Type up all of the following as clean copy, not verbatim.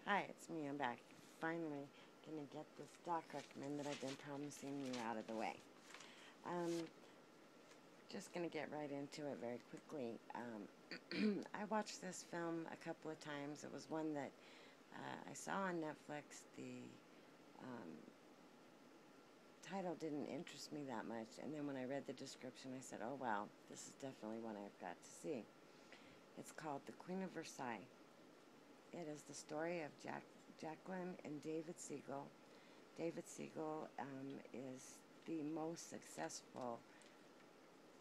Hi, it's me. I'm back. Finally gonna get this doc recommend that I've been promising you out of the way. Um, just gonna get right into it very quickly. I watched this film a couple of times. It was one that I saw on Netflix. The um, title didn't interest me that much, and then when I read the description, I said, "Oh wow, this is definitely one I've got to see." It's called The Queen of Versailles. It is the story of Jacqueline and David Segal. David Segal is the most successful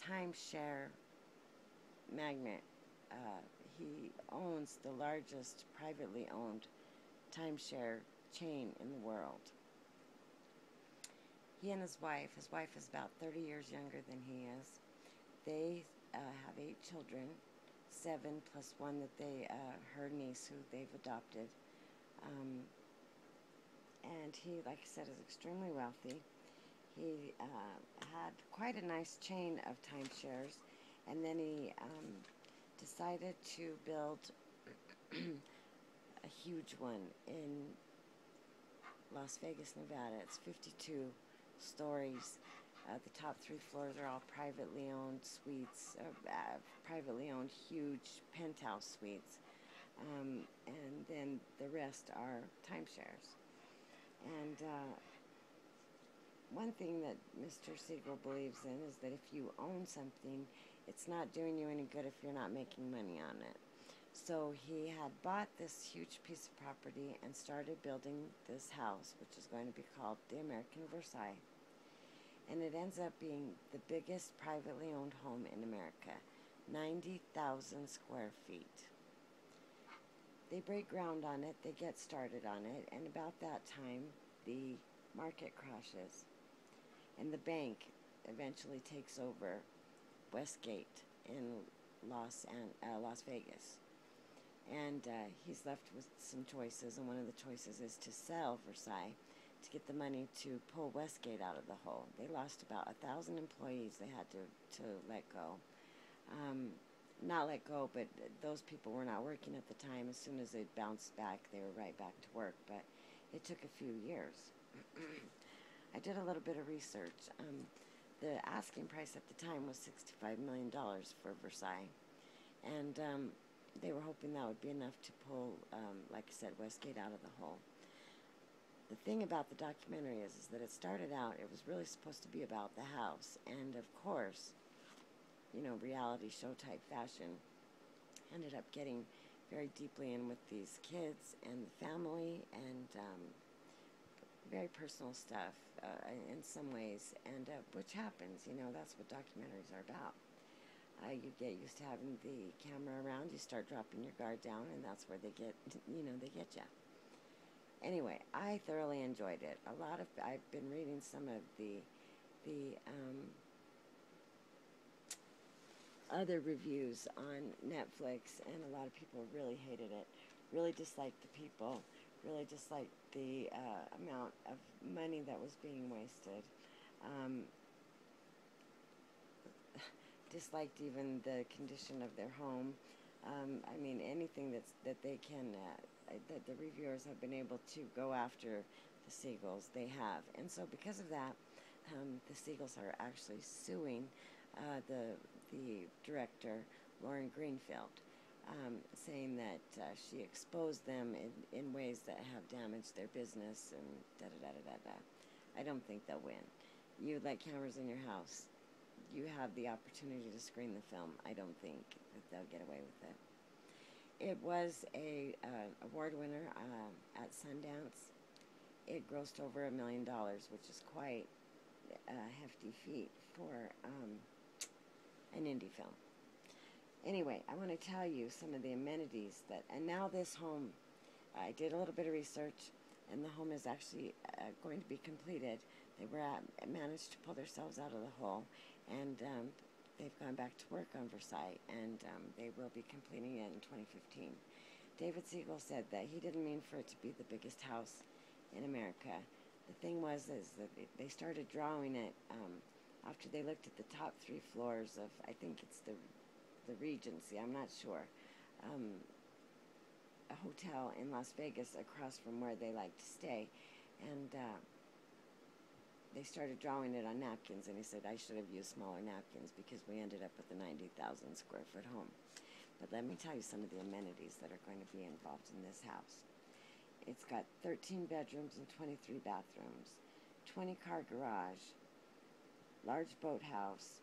timeshare magnate. He owns the largest privately owned timeshare chain in the world. He and his wife is about 30 years younger than he is. They have 8 children, 7 plus one that her niece who they've adopted. Um, and he, like I said, is extremely wealthy. He had quite a nice chain of timeshares, and then he decided to build a huge one in Las Vegas, Nevada. It's 52 stories. The top 3 floors are all privately owned suites, privately owned huge penthouse suites, and then the rest are timeshares. And one thing that Mr. Segal believes in is that if you own something, it's not doing you any good if you're not making money on it. So he had bought this huge piece of property and started building this house, which is going to be called the American Versailles. And it ends up being the biggest privately owned home in America, 90,000 square feet. They break ground on it, they get started on it, and about that time, the market crashes. And the bank eventually takes over Westgate in Las Vegas. And he's left with some choices, and one of the choices is to sell Versailles to get the money to pull Westgate out of the hole. They lost about 1,000 employees they had to let go. Not let go, but those people were not working at the time. As soon as they bounced back, they were right back to work, but it took a few years. I did a little bit of research. The asking price at the time was $65 million for Versailles, and they were hoping that would be enough to pull, like I said, Westgate out of the hole. The thing about the documentary is that it started out, it was really supposed to be about the house, and of course, reality show type fashion, ended up getting very deeply in with these kids and the family, and very personal stuff in some ways, and which happens, that's what documentaries are about. You get used to having the camera around, you start dropping your guard down, and that's where they get you. Anyway, I thoroughly enjoyed it. I've been reading some of the other reviews on Netflix, and a lot of people really hated it, really disliked the people, really disliked the amount of money that was being wasted, disliked even the condition of their home. I mean, anything that they can, that the reviewers have been able to go after the Segals, they have. And so because of that, the Segals are actually suing the director, Lauren Greenfield, saying that she exposed them in ways that have damaged their business and da-da-da-da-da-da. I don't think they'll win. You let cameras in your house, you have the opportunity to screen the film. I don't think that they'll get away with it. It was a award winner at Sundance. It grossed over $1 million, which is quite a hefty feat for an indie film. Anyway, I want to tell you some of the amenities and now this home, I did a little bit of research, and the home is actually going to be completed. They managed to pull themselves out of the hole, and they've gone back to work on Versailles, and they will be completing it in 2015. David Segal said that he didn't mean for it to be the biggest house in America. The thing is that they started drawing it after they looked at the top 3 floors of, I think it's the Regency, I'm not sure. a hotel in Las Vegas across from where they like to stay, and they started drawing it on napkins, and he said I should have used smaller napkins because we ended up with a 90,000 square foot home. But let me tell you some of the amenities that are going to be involved in this house. It's got 13 bedrooms and 23 bathrooms, 20-car garage, large boathouse,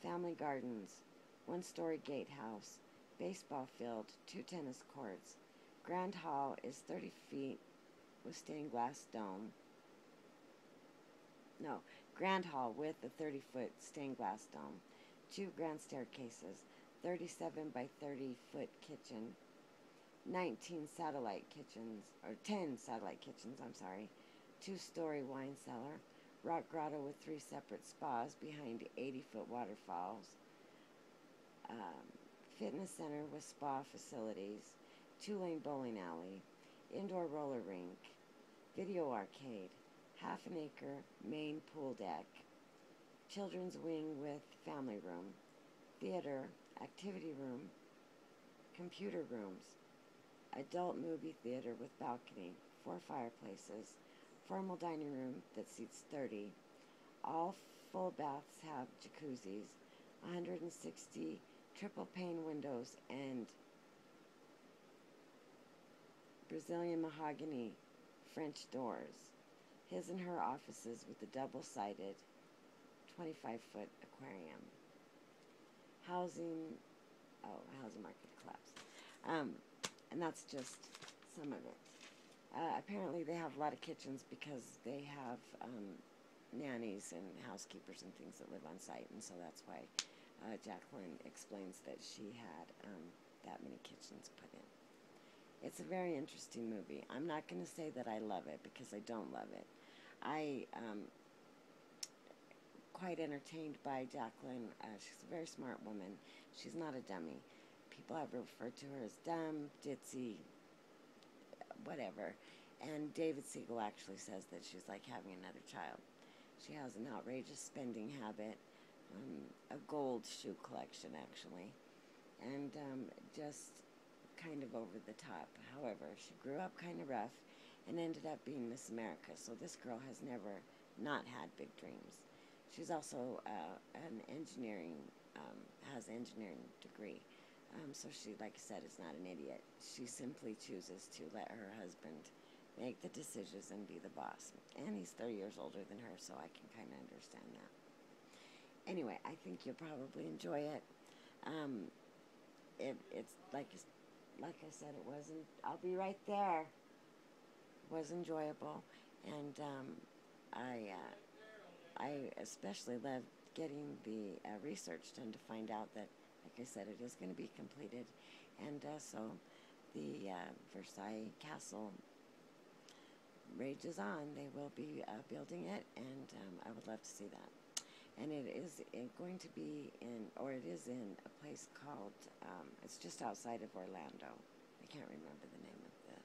family gardens, one-story gatehouse, baseball field, 2 tennis courts. Grand hall is 30 feet with stained glass dome. No, grand hall with a 30-foot stained glass dome. 2 grand staircases, 37 by 30-foot kitchen, 19 satellite kitchens, or 10 satellite kitchens, 2-story wine cellar, rock grotto with 3 separate spas behind 80-foot waterfalls, fitness center with spa facilities, 2-lane bowling alley, indoor roller rink, video arcade, half-an-acre main pool deck, children's wing with family room, theater, activity room, computer rooms, adult movie theater with balcony, 4 fireplaces, formal dining room that seats 30. All full baths have jacuzzis, 160 triple pane windows, and Brazilian mahogany French doors. His and her offices with the double-sided 25-foot aquarium. Housing market collapse. And that's just some of it. Apparently they have a lot of kitchens because they have nannies and housekeepers and things that live on site, and so that's why Jacqueline explains that she had that many kitchens put in. It's a very interesting movie. I'm not going to say that I love it because I don't love it. I quite entertained by Jacqueline. She's a very smart woman. She's not a dummy. People have referred to her as dumb, ditzy, whatever. And David Segal actually says that she's like having another child. She has an outrageous spending habit, a gold shoe collection actually, and just kind of over the top. However, she grew up kind of rough and ended up being Miss America, so this girl has never not had big dreams. She's also has an engineering degree, so she, like I said, is not an idiot. She simply chooses to let her husband make the decisions and be the boss. And he's 30 years older than her, so I can kind of understand that. Anyway, I think you'll probably enjoy it. It's like I said, it wasn't. I'll be right there. It was enjoyable, and I especially loved getting the research done to find out that, like I said, it is going to be completed, and so the Versailles Castle rages on. They will be building it, and I would love to see that. And it is going to be it is in a place called, it's just outside of Orlando. I can't remember the name of the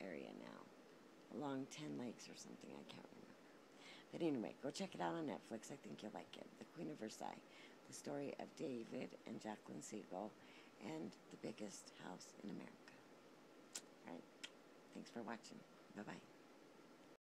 area now. Along 10 Lakes or something, I can't remember. But anyway, go check it out on Netflix. I think you'll like it. The Queen of Versailles, the story of David and Jacqueline Segal, and the biggest house in America. All right. Thanks for watching. Bye-bye.